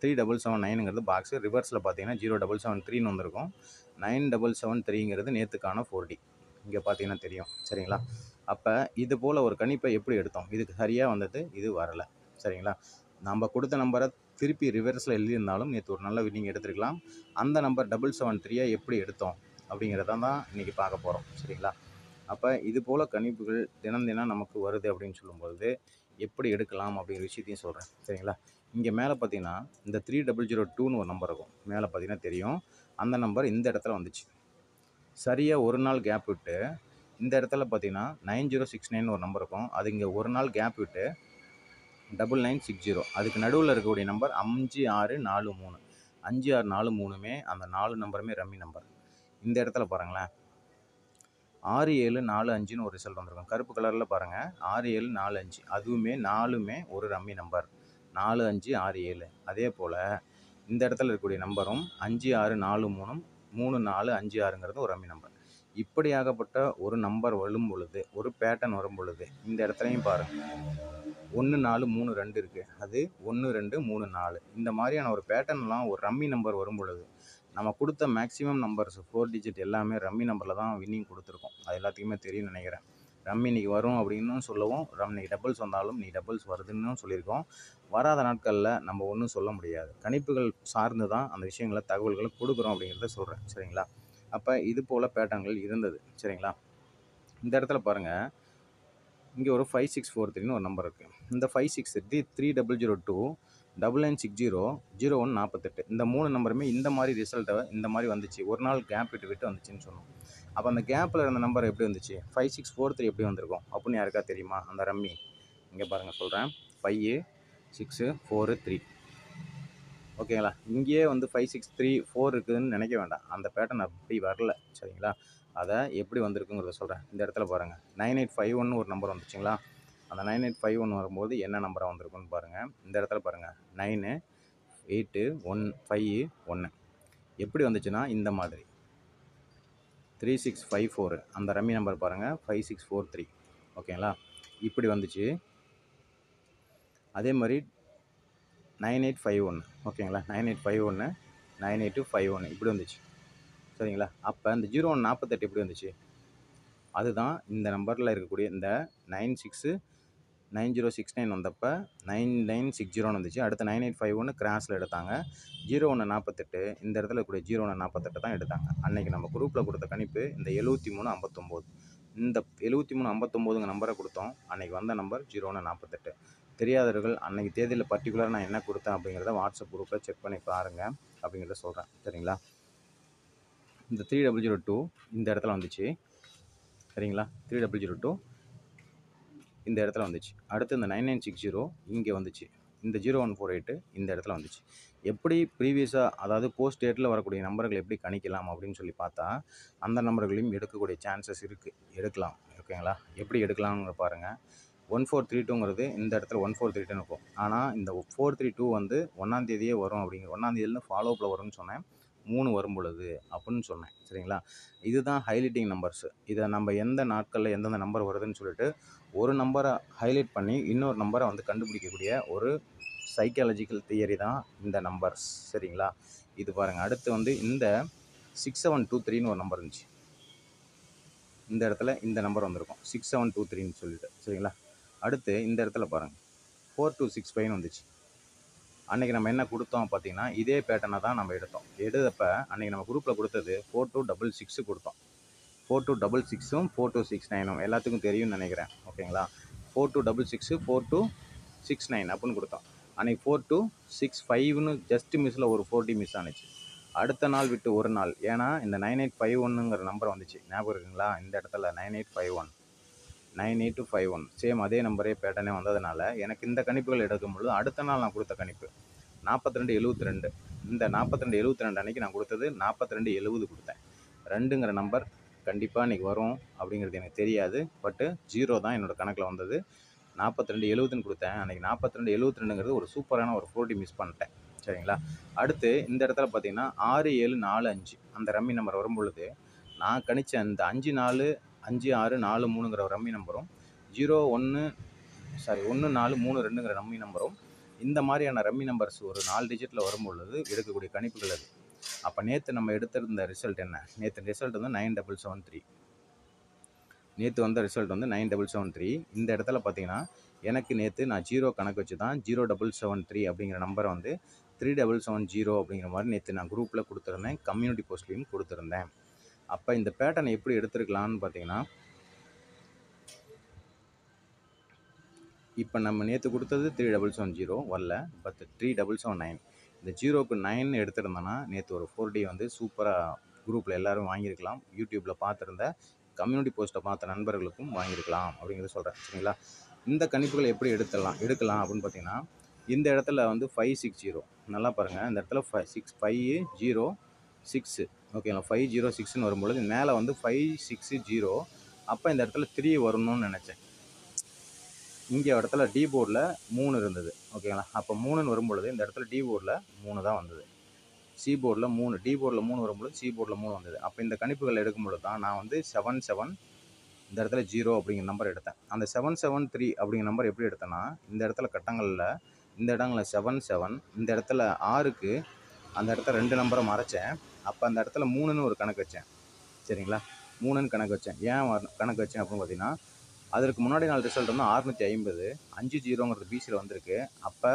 S1: 3779ங்கிறது பாக்ஸு. ரிவர்ஸில் பார்த்தீங்கன்னா 0773ன்னு வந்திருக்கும். 9773ங்கிறது நேற்றுக்கான 4D. இங்கே பார்த்தீங்கன்னா தெரியும். சரிங்களா? அப்போ இது போல் ஒரு கணிப்பை எப்படி எடுத்தோம்? இதுக்கு சரியாக வந்தது, இது வரலை. சரிங்களா? நம்ம கொடுத்த நம்பரை திருப்பி ரிவர்ஸில் எழுதியிருந்தாலும் நேற்று ஒரு நல்ல வின்னிங் எடுத்துருக்கலாம். அந்த நம்பர் 773 எப்படி எடுத்தோம் அப்படிங்கிறத தான் இன்றைக்கி பார்க்க போகிறோம். சரிங்களா? அப்போ இது போல் கணிப்புகள் தினம் நமக்கு வருது அப்படின்னு சொல்லும்பொழுது எப்படி எடுக்கலாம் அப்படிங்கிற விஷயத்தையும் சொல்கிறேன். சரிங்களா? இங்கே மேலே பார்த்தீங்கன்னா இந்த 3002ன்னு ஒரு நம்பர் இருக்கும். மேலே பார்த்தீங்கன்னா தெரியும். அந்த நம்பர் இந்த இடத்துல வந்துச்சு. சரியாக ஒரு நாள் கேப் விட்டு இந்த இடத்துல பார்த்தீங்கன்னா 9069 ஒரு நம்பர் இருக்கும். அது இங்கே ஒரு நாள் கேப் விட்டு 9960. அதுக்கு நடுவில் இருக்கக்கூடிய நம்பர் 5643. 5643மே அந்த 4 நம்பருமே ரம்மி நம்பர். இந்த இடத்துல பாருங்களேன் 6745ன்னு ஒரு ரிசல்ட் வந்திருக்கும். கருப்பு கலரில் பாருங்கள் 6745. அதுவுமே 4மே ஒரு ரம்மி நம்பர் 4567. அதே போல் இந்த இடத்துல இருக்கக்கூடிய நம்பரும் 5643ம் 3456ங்கிறது ஒரு ரம்மி நம்பர். இப்படியாகப்பட்ட ஒரு நம்பர் வரும் பொழுது, ஒரு பேட்டர்ன் வரும் பொழுது இந்த இடத்துலையும் பாருங்கள் 1432 இருக்குது. அது 1234. இந்த மாதிரியான ஒரு பேட்டர்ன்லாம் ஒரு ரம்மி நம்பர் வரும் பொழுது நம்ம கொடுத்த மேக்ஸிமம் நம்பர்ஸ் 4 டிஜிட் எல்லாமே ரம்மி நம்பரில் தான் வின்னிங் கொடுத்துருக்கோம். அது எல்லாத்துக்குமே தெரியும்னு நினைக்கிறேன். ரம்மி இன்றைக்கி வரும் அப்படின்னு சொல்லவும், இன்றைக்கி டபுள்ஸ் வந்தாலும் நீ டபுள்ஸ் வருதுன்னு சொல்லியிருக்கோம். வராத நாட்களில் நம்ம ஒன்றும் சொல்ல முடியாது. கணிப்புகள் சார்ந்து தான் அந்த விஷயங்களை தகவல்களை கொடுக்குறோம் அப்படிங்கிறத சொல்கிறேன். சரிங்களா? அப்போ இது போல் பேட்டர்ன்கள் இருந்தது. சரிங்களா? இந்த இடத்துல பாருங்கள் இங்கே ஒரு 5643ன்னு ஒரு நம்பர் இருக்குது. இந்த 563002 9960 0148 இந்த 3 நம்பருமே இந்த மாதிரி ரிசல்ட்டை இந்த மாதிரி வந்துச்சு. ஒரு நாள் கேப் விட்டு வந்துச்சுன்னு சொன்னோம். அப்போ அந்த கேப்பில் இருந்த நம்பர் எப்படி வந்துச்சு? 5643 எப்படி வந்திருக்கும் அப்படின்னு யாருக்கா தெரியுமா? அந்த ரம்மி இங்கே பாருங்கள் சொல்கிறேன். 5643. ஓகேங்களா? இங்கேயே வந்து 5634 இருக்குதுன்னு நினைக்க வேண்டாம். அந்த பேட்டர்ன் அப்படி வரல. சரிங்களா? அதை எப்படி வந்திருக்குங்கிறத சொல்கிறேன். இந்த இடத்துல பாருங்கள் 9851 ஒரு நம்பர் வந்துச்சுங்களா? அந்த 9851 வரும்போது என்ன நம்பராக வந்திருக்குன்னு பாருங்கள். இந்த இடத்துல பாருங்கள் 985151 எப்படி வந்துச்சுன்னா இந்த மாதிரி 3654 அந்த ரம்மி நம்பர் பாருங்கள் 5643. ஓகேங்களா? இப்படி வந்துச்சு. அதே மாதிரி 9851 ஓகேங்களா? 9851 9851 இப்படி வந்துச்சு. சரிங்களா? அப்போ இந்த 0148 எப்படி வந்துச்சு? அதுதான் இந்த நம்பரில் இருக்கக்கூடிய இந்த 969069 வந்தப்போ 9960 வந்துச்சு. அடுத்து 9851 கிராஸில் எடுத்தாங்க. 0148 இந்த இடத்துல இருக்கக்கூடிய 0148 தான் எடுத்தாங்க. அன்றைக்கி நம்ம குரூப்பில் கொடுத்த கணிப்பு இந்த 7359. இந்த 7359 நம்பரை கொடுத்தோம். அன்றைக்கி வந்த நம்பர் 0148. தெரியாதவர்கள் அன்றைக்கி தேதியில் பர்டிகுலராக நான் என்ன கொடுத்தேன் அப்படிங்கிறத வாட்ஸ்அப் குரூப்பில் செக் பண்ணி பாருங்கள் அப்படிங்கிறத சொல்கிறேன். சரிங்களா? இந்த 3002 இந்த இடத்துல வந்துச்சு. சரிங்களா? 3002 இந்த இடத்துல வந்துச்சு. அடுத்து இந்த 9960 இங்கே வந்துச்சு. இந்த 0148 இந்த இடத்துல வந்துச்சு. எப்படி ப்ரீவியஸாக அதாவது போஸ்ட் டேட்டில் வரக்கூடிய நம்பர்கள் எப்படி கணிக்கலாம் அப்படின்னு சொல்லி பார்த்தா அந்த நம்பர்களையும் எடுக்கக்கூடிய சான்சஸ் இருக்குது. எடுக்கலாம். ஓகேங்களா? எப்படி எடுக்கலாம்னு பாருங்கள். 1432ங்கிறது இந்த இடத்துல 1432 இருக்கும். ஆனால் இந்த 432 வந்து 1ஆம் தேதியே வரும் அப்படிங்கிற 1ஆம் தேதியிலேருந்து ஃபாலோஅப்பில் வரும்னு சொன்னேன். 3 வரும் பொழுது அப்படின்னு சொன்னேன். சரிங்களா? இதுதான் ஹைலைட்டிங் நம்பர்ஸு. இதை நம்ம எந்த நாட்களில் எந்தெந்த நம்பர் வருதுன்னு சொல்லிட்டு ஒரு நம்பரை ஹைலைட் பண்ணி இன்னொரு நம்பரை வந்து கண்டுபிடிக்கக்கூடிய ஒரு சைக்காலஜிக்கல் தியரி தான் இந்த நம்பர்ஸ். சரிங்களா? இது பாருங்கள். அடுத்து வந்து இந்த 6723ன்னு ஒரு நம்பர் இருந்துச்சு. இந்த இடத்துல இந்த நம்பர் வந்திருக்கும் 6723ன்னு சொல்லிட்டு. சரிங்களா? அடுத்து இந்த இடத்துல பாருங்கள் 4265 வந்துச்சு. அன்றைக்கி நம்ம என்ன கொடுத்தோம் பார்த்தீங்கன்னா இதே பேட்டர்னை தான் நம்ம எடுத்தப்போ அன்றைக்கி நம்ம குரூப்பில் கொடுத்தது 4266 கொடுத்தோம். 4266ம் 4269ம் எல்லாத்துக்கும் தெரியும்னு நினைக்கிறேன். ஓகேங்களா? 4266 4269 அப்படின்னு கொடுத்தோம். அன்றைக்கி 4265ன்னு ஜஸ்ட் மிஸ்ஸில் ஒரு 40 மிஸ் ஆனிச்சு. அடுத்த நாள் விட்டு ஒரு நாள், ஏன்னா இந்த 9851ங்கிற நம்பர் வந்துச்சு. ஞாபகம் இருக்குங்களா? இந்த இடத்துல 9851 சேம் அதே நம்பரே பேட்டர்னே வந்ததுனால எனக்கு இந்த கணிப்புகள் எடுக்கும் பொழுது அடுத்த நாள் நான் கொடுத்த கணிப்பு 4272. இந்த 4272 அன்றைக்கி நான் கொடுத்தது 4270 கொடுத்தேன். 2ங்கிற நம்பர் கண்டிப்பாக இன்றைக்கி வரும் அப்படிங்கிறது எனக்கு தெரியாது. பட்டு 0 தான் என்னோடய கணக்கில் வந்தது. 4270ன்னு கொடுத்தேன். அன்றைக்கி 4272ங்கிறது ஒரு சூப்பரான ஒரு 40 மிஸ் பண்ணிட்டேன். சரிங்களா? அடுத்து இந்த இடத்துல பார்த்தீங்கன்னா 6745 அந்த ரம்மி நம்பர் வரும் பொழுது நான் கணித்த அந்த 545643ங்கிற ரம்மி நம்பரும் 1432ங்கிற ரம்மி நம்பரும் இந்த மாதிரியான ரம்மி நம்பர்ஸ் ஒரு 4 டிஜிட்டில் வரும்பொழுது எடுக்கக்கூடிய கணிப்புகள் அது. அப்போ நேற்று நம்ம எடுத்திருந்த ரிசல்ட் என்ன? நேற்று ரிசல்ட் வந்து 9773. நேற்று வந்த ரிசல்ட் வந்து 9773. இந்த இடத்துல பார்த்தீங்கன்னா எனக்கு நேற்று நான் 0 கணக்கு வச்சு தான் 0773 அப்படிங்கிற நம்பரை வந்து 3770 அப்படிங்கிற மாதிரி நேற்று நான் குரூப்பில் கொடுத்துருந்தேன், கம்யூனிட்டி போஸ்ட்லேயும் கொடுத்துருந்தேன். அப்போ இந்த பேட்டர்னை எப்படி எடுத்துருக்கலான்னு பார்த்தீங்கன்னா, இப்போ நம்ம நேற்று கொடுத்தது 3770 வரல, பட் 3779. இந்த 0க்கு 9 எடுத்துருந்தோன்னா நேற்று ஒரு 4D வந்து சூப்பராக குரூப்பில் எல்லோரும் வாங்கியிருக்கலாம். யூடியூப்பில் பார்த்துருந்த கம்யூனிட்டி போஸ்ட்டை பார்த்த நண்பர்களுக்கும் வாங்கியிருக்கலாம் அப்படிங்கிறத சொல்கிறேன். சரிங்களா? இந்த கணிப்புகளை எப்படி எடுக்கலாம் அப்படின்னு பார்த்தீங்கன்னா, இந்த இடத்துல வந்து 560 நல்லா பாருங்கள். இந்த இடத்துல 506 ஓகேங்களா? 506ன்னு வரும்பொழுது மேலே வந்து 560. அப்போ இந்த இடத்துல 3 வரணும்னு நினச்சேன். இங்கே இடத்துல டி போர்டில் 3 இருந்தது. ஓகேங்களா? அப்போ 3ன்னு வரும்பொழுது இந்த இடத்துல டி போர்டில் 3 தான் வந்தது. சி போர்டில் 3, டி போர்டில் 3 வரும்பொழுது சி போர்டில் 3 வந்தது. அப்போ இந்த கணிப்புகள் எடுக்கும்பொழுது தான் நான் வந்து 77 இந்த இடத்துல 0 அப்படிங்கிற நம்பர் எடுத்தேன். அந்த 773 அப்படிங்கிற நம்பர் எப்படி எடுத்தேன்னா, இந்த இடத்துல கட்டங்களில் இந்த இடங்களில் 77, இந்த இடத்துல 6க்கு அந்த இடத்துல 2 நம்பரை மறைச்சேன். அப்போ அந்த இடத்துல 3ன்னு ஒரு கணக்கு வச்சேன். சரிங்களா? 3ன்னு கணக்கு வச்சேன். ஏன் கணக்கு வச்சேன் அப்படின்னு பார்த்தீங்கன்னா, அதற்கு முன்னாடி நாள் ரிசல்ட் வந்து 650, 50ங்கிறது பிசியில் வந்திருக்கு. அப்போ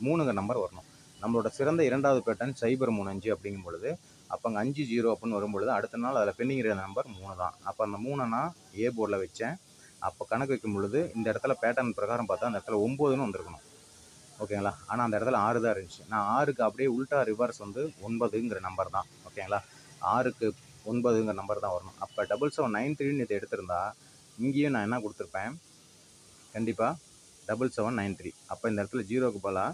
S1: 3ங்கிற நம்பர் வரணும். நம்மளோட சிறந்த இரண்டாவது பேட்டர்ன் 035 அப்படிங்கும் பொழுது அப்போ அங்கே 50 அப்படின்னு வரும்பொழுது அடுத்த நாள் அதில் பெண்டிங் இருக்கிற நம்பர் 3 தான். அப்போ அந்த 3 நான் ஏ போர்டில் வச்சேன். அப்போ கணக்கு வைக்கும் பொழுது இந்த இடத்துல பேட்டர்ன் பிரகாரம் பார்த்தா அந்த இடத்துல 9ன்னு வந்திருக்கணும். ஓகேங்களா? ஆனால் அந்த இடத்துல 6 தான் இருந்துச்சு. நான் 6க்கு அப்படியே உல்டா ரிவர்ஸ் வந்து 9ங்கிற நம்பர் தான். ஓகேங்களா? 6க்கு 9ங்கிற நம்பர் தான் வரணும். அப்போ 7793 இதை எடுத்திருந்தா இங்கேயும் நான் என்ன கொடுத்துருப்பேன், கண்டிப்பாக 7793. அப்போ இந்த இடத்துல 0க்கு பதிலாக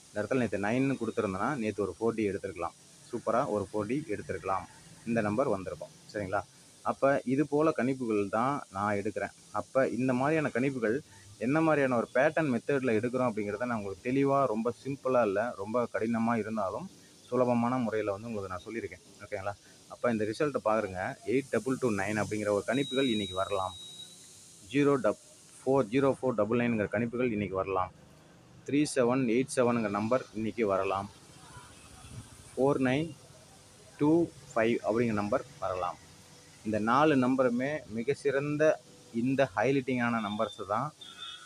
S1: இந்த இடத்துல நேற்று 9ன்னு கொடுத்துருந்தேன்னா நேற்று ஒரு 4D எடுத்துருக்கலாம். சூப்பராக ஒரு 4D எடுத்துருக்கலாம். இந்த நம்பர் வந்திருக்கும். சரிங்களா? அப்போ இது போல் கணிப்புகள் தான் நான் எடுக்கிறேன். அப்போ இந்த மாதிரியான கணிப்புகள் என்ன மாதிரியான ஒரு பேட்டர்ன் மெத்தடில் எடுக்கிறோம் அப்படிங்கிறத நான் உங்களுக்கு தெளிவாக, ரொம்ப சிம்பிளாக இல்லை, ரொம்ப கடினமாக இருந்தாலும் சுலபமான முறையில் வந்து உங்களுக்கு நான் சொல்லியிருக்கேன். ஓகேங்களா? அப்போ இந்த ரிசல்ட்டை பாருங்கள். 8229 அப்படிங்கிற ஒரு கணிப்புகள் இன்றைக்கி வரலாம். 0499ங்கிற கணிப்புகள் இன்றைக்கி வரலாம். 3787ங்கிற நம்பர் இன்றைக்கி வரலாம். 4925 அப்படிங்கிற நம்பர் வரலாம். இந்த 4 நம்பருமே மிக சிறந்த இந்த ஹைலைட்டிங்கான நம்பர்ஸை தான்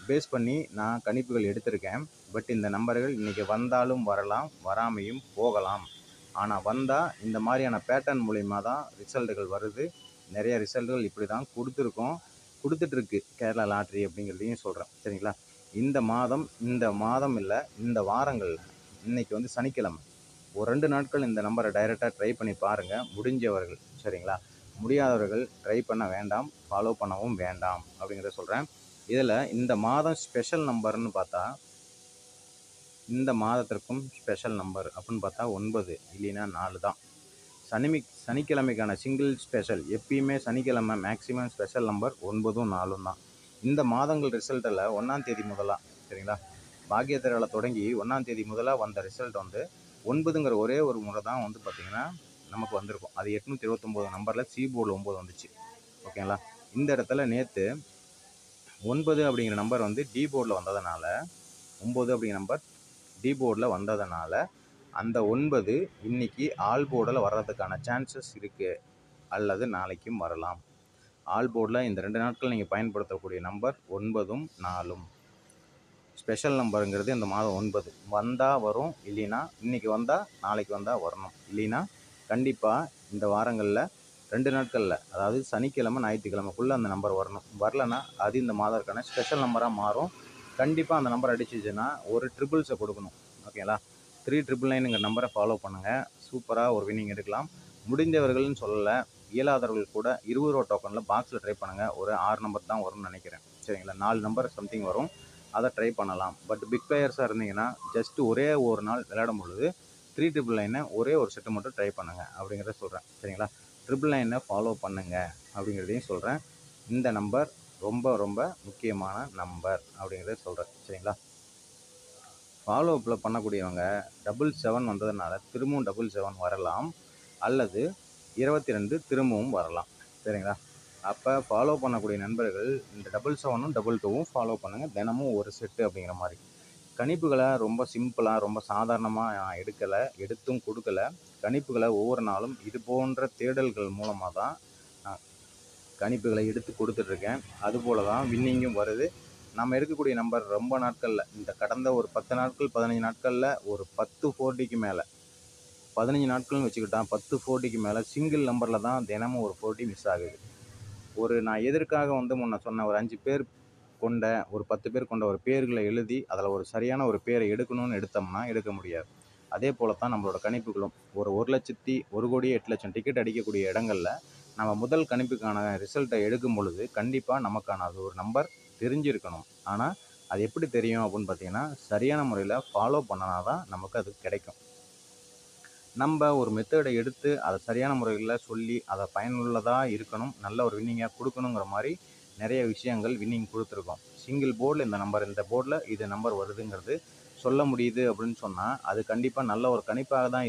S1: பேஸ் பண்ணி நான் கணிப்புகள் எடுத்திருக்கேன். பட் இந்த நம்பர்கள் இன்றைக்கி வந்தாலும் வரலாம், வராமையும் போகலாம். ஆனால் வந்தால் இந்த மாதிரியான பேட்டர்ன் மூலிமா தான் ரிசல்ட்டுகள் வருது. நிறைய ரிசல்ட்டுகள் இப்படி தான் கொடுத்துட்ருக்கு கேரளா லாட்ரி அப்படிங்கிறதையும் சொல்கிறேன். சரிங்களா? இந்த மாதம் இல்லை, இந்த வாரங்கள், இன்றைக்கி வந்து சனிக்கிழமை, ஒரு 2 நாட்கள் இந்த நம்பரை டைரெக்டாக ட்ரை பண்ணி பாருங்கள் முடிஞ்சவர்கள். சரிங்களா? முடியாதவர்கள் ட்ரை பண்ண வேண்டாம், ஃபாலோ பண்ணவும் வேண்டாம் அப்படிங்கிறத சொல்கிறேன். இதில் இந்த மாதம் ஸ்பெஷல் நம்பர்னு பார்த்தா, இந்த மாதத்திற்கும் ஸ்பெஷல் நம்பர் அப்படின்னு பார்த்தா 9 இல்லைன்னா 4 தான். சனிக்கிழமைக்கான சிங்கிள் ஸ்பெஷல் எப்பயுமே சனிக்கிழமை மேக்ஸிமம் ஸ்பெஷல் நம்பர் 9ம் 4ம் தான். இந்த மாதங்கள் ரிசல்ட்டில் 1ஆம் தேதி முதலாக, சரிங்களா, பாக்கியத்திரால தொடங்கி 1ஆம் தேதி முதலாக வந்த ரிசல்ட் வந்து 9ங்கிற ஒரே ஒரு முறை தான் வந்து பார்த்திங்கன்னா நமக்கு வந்திருக்கும். அது 829 நம்பரில் சி போர்டில் 9 வந்துச்சு. ஓகேங்களா? இந்த இடத்துல நேற்று 9 அப்படிங்கிற நம்பர் வந்து டி போர்டில் வந்ததுனால, 9 அப்படிங்கிற நம்பர் டி போர்டில் வந்ததுனால அந்த 9 இன்னைக்கு ஆல் போர்டில் வர்றதுக்கான சான்சஸ் இருக்குது, அல்லது நாளைக்கும் வரலாம். ஆல் போர்டில் இந்த 2 நாட்கள் நீங்கள் பயன்படுத்தக்கூடிய நம்பர் 9ம் 4ம். ஸ்பெஷல் நம்பருங்கிறது இந்த மாதம் 9 வந்தால் வரும், இல்லைன்னா இன்றைக்கி வந்தால் நாளைக்கு வந்தால் வரணும், இல்லைன்னா கண்டிப்பாக இந்த வாரங்களில் 2 நாட்களில், அதாவது சனிக்கிழமை ஞாயிற்றுக்கிழமைக்குள்ளே அந்த நம்பர் வரணும். வரலன்னா அது இந்த மாதத்துக்கான ஸ்பெஷல் நம்பராக மாறும். கண்டிப்பாக அந்த நம்பர் அடிச்சிச்சுன்னா ஒரு ட்ரிபிள்ஸை கொடுக்கணும். ஓகேங்களா? 3999ங்கிற நம்பரை ஃபாலோ பண்ணுங்கள். சூப்பராக ஒரு வின்னிங் எடுக்கலாம். முடிந்தவர்கள்னு சொல்லலை, இயலாதவர்கள் கூட 20 ரூபா டோக்கனில் பாக்ஸில் ட்ரை பண்ணுங்கள். ஒரு 6 நம்பர் தான் வரும்னு நினைக்கிறேன். சரிங்களா? 4 நம்பர் சம்திங் வரும், அதை ட்ரை பண்ணலாம். பட் பிக் பிளேயர்ஸாக இருந்தீங்கன்னா ஜஸ்ட்டு ஒரே ஒரு நாள் விளையாடும் பொழுது 3999 ஒரே ஒரு செட்டு மட்டும் ட்ரை பண்ணுங்கள் அப்படிங்கிறத சொல்கிறேன். சரிங்களா? 3999 ஃபாலோ பண்ணுங்கள் அப்படிங்கிறதையும் சொல்கிறேன். இந்த நம்பர் ரொம்ப ரொம்ப முக்கியமான நம்பர் அப்படிங்கிறத சொல்கிறேன். சரிங்களா? ஃபாலோ அப்பில் பண்ணக்கூடியவங்க 77 வந்ததுனால திரும்பவும் 77 வரலாம், அல்லது 22 திரும்பவும் வரலாம். சரிங்களா? அப்போ ஃபாலோ பண்ணக்கூடிய நண்பர்கள் இந்த 77ம் 22ம் ஃபாலோ பண்ணுங்கள். தினமும் ஒரு செட்டு அப்படிங்கிற மாதிரி கணிப்புகளை ரொம்ப சிம்பிளாக ரொம்ப சாதாரணமாக நான் எடுத்தும் கொடுக்கல. கணிப்புகளை ஒவ்வொரு நாளும் இது போன்ற தேடல்கள் மூலமாக தான் நான் கணிப்புகளை எடுத்து கொடுத்துட்ருக்கேன். அதுபோல் தான் வின்னிங்கும் வருது. நம்ம எடுக்கக்கூடிய நம்பர் ரொம்ப நாட்களில், இந்த கடந்த ஒரு 10 நாட்கள் 15 நாட்களில் ஒரு 10 4Dக்கு மேலே, 15 நாட்கள்னு வச்சுக்கிட்டால் 10 4Dக்கு மேலே சிங்கிள் நம்பரில் தான் தினமும் ஒரு 4D மிஸ் ஆகுது. நான் எதற்காக முன்ன சொன்ன ஒரு 5 பேர் கொண்ட ஒரு 10 பேர் கொண்ட ஒரு பேர்களை எழுதி அதில் ஒரு சரியான ஒரு பேரை எடுக்கணும்னு எடுத்தோம்னா எடுக்க முடியாது. அதே போல தான் நம்மளோட கணிப்புகளும். ஒரு 1,08,00,000 டிக்கெட் அடிக்கக்கூடிய இடங்களில் நம்ம முதல் கணிப்புக்கான ரிசல்ட்டை எடுக்கும் பொழுது கண்டிப்பாக நமக்கான அது ஒரு நம்பர் தெரிஞ்சிருக்கணும். ஆனால் அது எப்படி தெரியும் அப்படின்னு பார்த்தீங்கன்னா, சரியான முறையில் ஃபாலோ பண்ணனா தான் நமக்கு அது கிடைக்கும். நம்ம ஒரு மெத்தடை எடுத்து அதை சரியான முறையில் சொல்லி அதை பயனுள்ளதாக இருக்கணும், நல்ல ஒரு வின்னிங்காக கொடுக்கணுங்கிற மாதிரி நிறைய விஷயங்கள் வின்னிங் கொடுத்துருக்கோம். சிங்கிள் போர்டில் இந்த போர்டில் இது நம்பர் வருதுங்கிறது சொல்ல முடியுது அப்படின்னு சொன்னால் அது கண்டிப்பாக நல்ல ஒரு கணிப்பாக தான்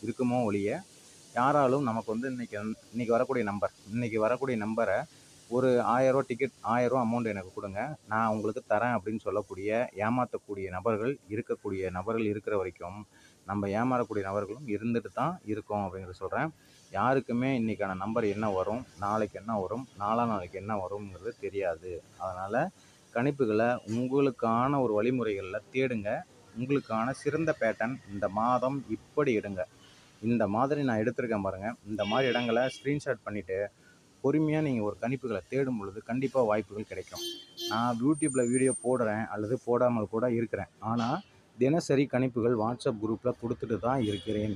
S1: இருக்குமோ ஒழிய யாராலும் நமக்கு இன்றைக்கி வரக்கூடிய நம்பரை ஒரு 1000 டிக்கெட் 1000 அமௌண்ட் எனக்கு கொடுங்க, நான் உங்களுக்கு தரேன் அப்படின்னு சொல்லக்கூடிய ஏமாற்றக்கூடிய நபர்கள் இருக்கிற வரைக்கும் நம்ம ஏமாறக்கூடிய நபர்களும் இருந்துட்டு தான் இருக்கோம் அப்படிங்கிறத சொல்கிறேன். யாருக்குமே இன்றைக்கான நம்பர் என்ன வரும், நாளைக்கு என்ன வரும், நாளைக்கு என்ன வரும்ங்கிறது தெரியாது. அதனால் கணிப்புகளை உங்களுக்கான ஒரு வழிமுறைகளில் தேடுங்க. உங்களுக்கான சிறந்த பேட்டர்ன் இந்த மாதம் இப்படி எடுங்க. இந்த மாதிரி நான் எடுத்திருக்கேன் பாருங்கள். இந்த மாதிரி இடங்களை ஸ்க்ரீன்ஷாட் பண்ணிவிட்டு பொறுமையாக நீங்கள் ஒரு கணிப்புகளை தேடும் பொழுது கண்டிப்பாக வாய்ப்புகள் கிடைக்கும். நான் யூடியூப்பில் வீடியோ போடுறேன் அல்லது போடாமல் கூட இருக்கிறேன். ஆனால் தினசரி கணிப்புகள் வாட்ஸ்அப் குரூப்பில் கொடுத்துட்டு தான் இருக்கிறேன்.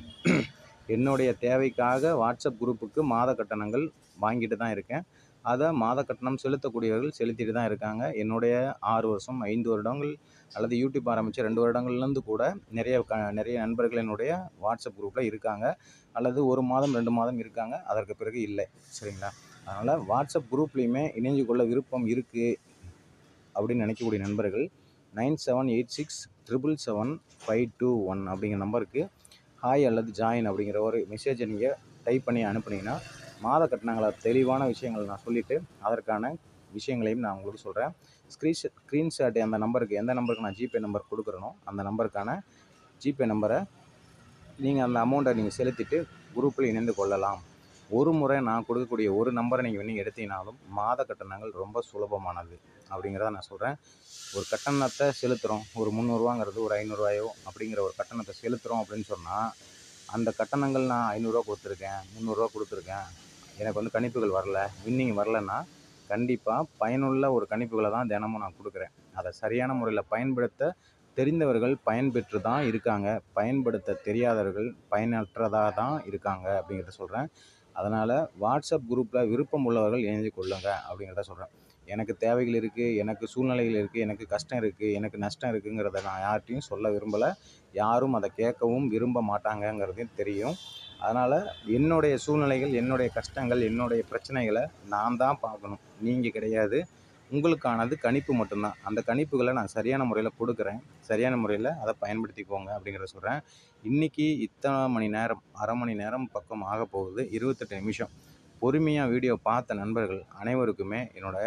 S1: என்னுடைய தேவைக்காக வாட்ஸ்அப் குரூப்புக்கு மாத கட்டணங்கள் வாங்கிட்டு தான் இருக்கேன். அதை மாத கட்டணம் செலுத்தக்கூடியவர்கள் செலுத்திட்டு தான் இருக்காங்க. என்னுடைய 6 வருஷம் 5 வருடங்கள் அல்லது யூடியூப் ஆரம்பித்த 2 வருடங்கள்லேருந்து கூட நிறைய நண்பர்கள் என்னுடைய வாட்ஸ்அப் குரூப்பில் இருக்காங்க. அல்லது 1 மாதம் 2 மாதம் இருக்காங்க, அதற்கு பிறகு இல்லை. சரிங்களா? அதனால் வாட்ஸ்அப் குரூப்லேயுமே இணைஞ்சு கொள்ள விருப்பம் இருக்குது அப்படின்னு நினைக்கக்கூடிய நண்பர்கள் 9786777521 அப்படிங்கிற நம்பருக்கு ஹாய் அல்லது ஜாயின் அப்படிங்கிற ஒரு மெசேஜை நீங்கள் டைப் பண்ணி அனுப்புனீங்கன்னா மாத கட்டணங்களை தெளிவான விஷயங்கள் நான் சொல்லிவிட்டு அதற்கான விஷயங்களையும் நான் உங்களுக்கு சொல்கிறேன். ஸ்க்ரீன்ஷாட் அந்த நம்பருக்கு எந்த நம்பருக்கு நான் ஜிபே நம்பர் கொடுக்குறேனோ அந்த நம்பருக்கான ஜிபே நம்பரை நீங்கள் அந்த அமௌண்ட்டை நீங்கள் செலுத்திட்டு குரூப்பில் இணைந்து கொள்ளலாம். ஒரு முறை நான் கொடுக்கக்கூடிய ஒரு நம்பரை நீங்கள் எடுத்தீங்கனாலும் மாத கட்டணங்கள் ரொம்ப சுலபமானது அப்படிங்கிறத நான் சொல்கிறேன். ஒரு கட்டணத்தை செலுத்துகிறோம், ஒரு 300ரூவாங்கிறது ஒரு 500ரூவாயோ அப்படிங்கிற ஒரு கட்டணத்தை செலுத்துகிறோம் அப்படின்னு சொன்னால் அந்த கட்டணங்கள் நான் 500ரூவா கொடுத்துருக்கேன், 300ரூவா கொடுத்துருக்கேன், எனக்கு கணிப்புகள் வரல, வின்னிங் வரலைன்னா கண்டிப்பாக பயனுள்ள ஒரு கணிப்புகளை தான் தினமும் நான் கொடுக்குறேன். அதை சரியான முறையில் பயன்படுத்த தெரிந்தவர்கள் பயன்பெற்று தான் இருக்காங்க, பயன்படுத்த தெரியாதவர்கள் பயனற்றதாக தான் இருக்காங்க அப்படிங்கிறத சொல்கிறேன். அதனால் வாட்ஸ்அப் குரூப்பில் விருப்பம் உள்ளவர்கள் இணைந்து கொள்ளுங்க அப்படிங்கிறத சொல்கிறேன். எனக்கு தேவைகள் இருக்குது, எனக்கு சூழ்நிலைகள் இருக்குது, எனக்கு கஷ்டம் இருக்குது, எனக்கு நஷ்டம் இருக்குங்கிறத நான் யார்கிட்டையும் சொல்ல விரும்பலை. யாரும் அதை கேட்கவும் விரும்ப மாட்டாங்கங்கிறதையும் தெரியும். அதனால் என்னுடைய சூழ்நிலைகள், என்னுடைய கஷ்டங்கள், என்னுடைய பிரச்சனைகளை நான் தான் பார்க்கணும், நீங்கள் கிடையாது. உங்களுக்கானது கணிப்பு மட்டும்தான். அந்த கணிப்புகளை நான் சரியான முறையில் கொடுக்குறேன், சரியான முறையில் அதை பயன்படுத்திக்கோங்க அப்படிங்கிறத சொல்கிறேன். இன்றைக்கி இத்தனை மணி நேரம், அரை மணி நேரம் பக்கம் ஆக போகுது, 28 நிமிஷம் பொறுமையாக வீடியோ பார்த்த நண்பர்கள் அனைவருக்குமே என்னோடய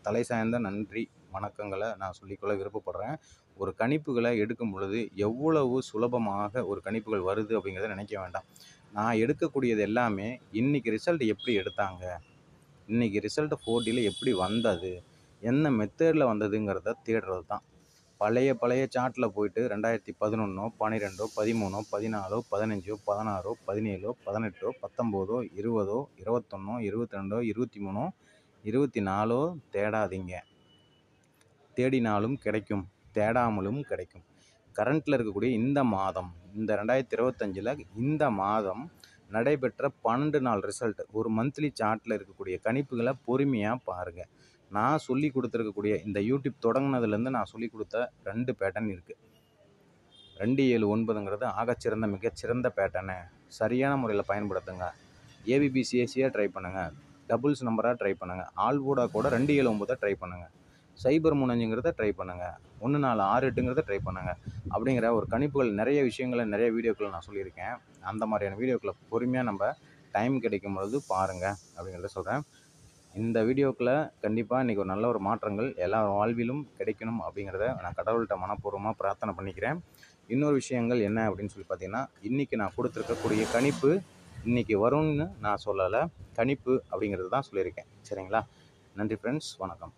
S1: தலை சாய்ந்த நன்றி வணக்கங்களை நான் சொல்லிக்கொள்ள விருப்பப்படுறேன். ஒரு கணிப்புகளை எடுக்கும் பொழுது எவ்வளவு சுலபமாக ஒரு கணிப்புகள் வருது அப்படிங்கிறத நினைக்க வேண்டாம். நான் எடுக்கக்கூடியது எல்லாமே இன்றைக்கி ரிசல்ட் எப்படி எடுத்தாங்க, இன்றைக்கி ரிசல்ட் 4Dயில் எப்படி வந்தது, என்ன மெத்தடில் வந்ததுங்கிறத தேடுறது தான். பழைய சார்ட்டில் போயிட்டு 2011 12 13 14 15 16 17 18 19 20 21 22 23 24 தேடாதீங்க. தேடினாலும் கிடைக்கும், தேடாமலும் கிடைக்கும். கரண்ட்டில் இருக்கக்கூடிய இந்த மாதம், இந்த 2025 இந்த மாதம் நடைபெற்ற 12 நாள் ரிசல்ட், ஒரு மந்த்லி சார்ட்டில் இருக்கக்கூடிய கணிப்புகளை பொறுமையாக பாருங்கள். நான் சொல்லி கொடுத்துருக்கக்கூடிய இந்த யூடியூப் தொடங்கினதுலேருந்து நான் சொல்லி கொடுத்த 2 பேட்டர்ன் இருக்குது. 279ங்கிறது ஆகச்சிறந்த மிகச்சிறந்த பேட்டர்னு. சரியான முறையில் பயன்படுத்துங்க. ஏபிபிசிஎஸ்சியாக ட்ரை பண்ணுங்கள், டபுள்ஸ் நம்பராக ட்ரை பண்ணுங்கள், ஆல்வோடா கூட 279 ட்ரை பண்ணுங்கள், சைபர் 35ங்கிறத ட்ரை பண்ணுங்கள், 1468ங்கிறத ட்ரை பண்ணுங்கள். அப்படிங்கிற ஒரு கணிப்புகள் நிறைய விஷயங்களை நிறைய வீடியோக்களை நான் சொல்லியிருக்கேன். அந்த மாதிரியான வீடியோக்களை பொறுமையாக நம்ம டைம் கிடைக்கும் பொழுது பாருங்கள் அப்படிங்கிறத சொல்கிறேன். இந்த வீடியோக்குள்ள கண்டிப்பாக இன்றைக்கி ஒரு நல்ல ஒரு மாற்றங்கள் எல்லா வாழ்விலும் கிடைக்கணும் அப்படிங்கிறத நான் கடவுள்கிட்ட மனப்பூர்வமாக பிரார்த்தனை பண்ணிக்கிறேன். இன்னொரு விஷயங்கள் என்ன அப்படின்னு சொல்லி பார்த்தீங்கன்னா, இன்றைக்கி நான் கொடுத்துருக்கக்கூடிய கணிப்பு இன்றைக்கி வரும்னு நான் சொல்லலை. கணிப்பு அப்படிங்கிறது தான் சொல்லியிருக்கேன். சரிங்களா? நன்றி ஃப்ரெண்ட்ஸ். வணக்கம்.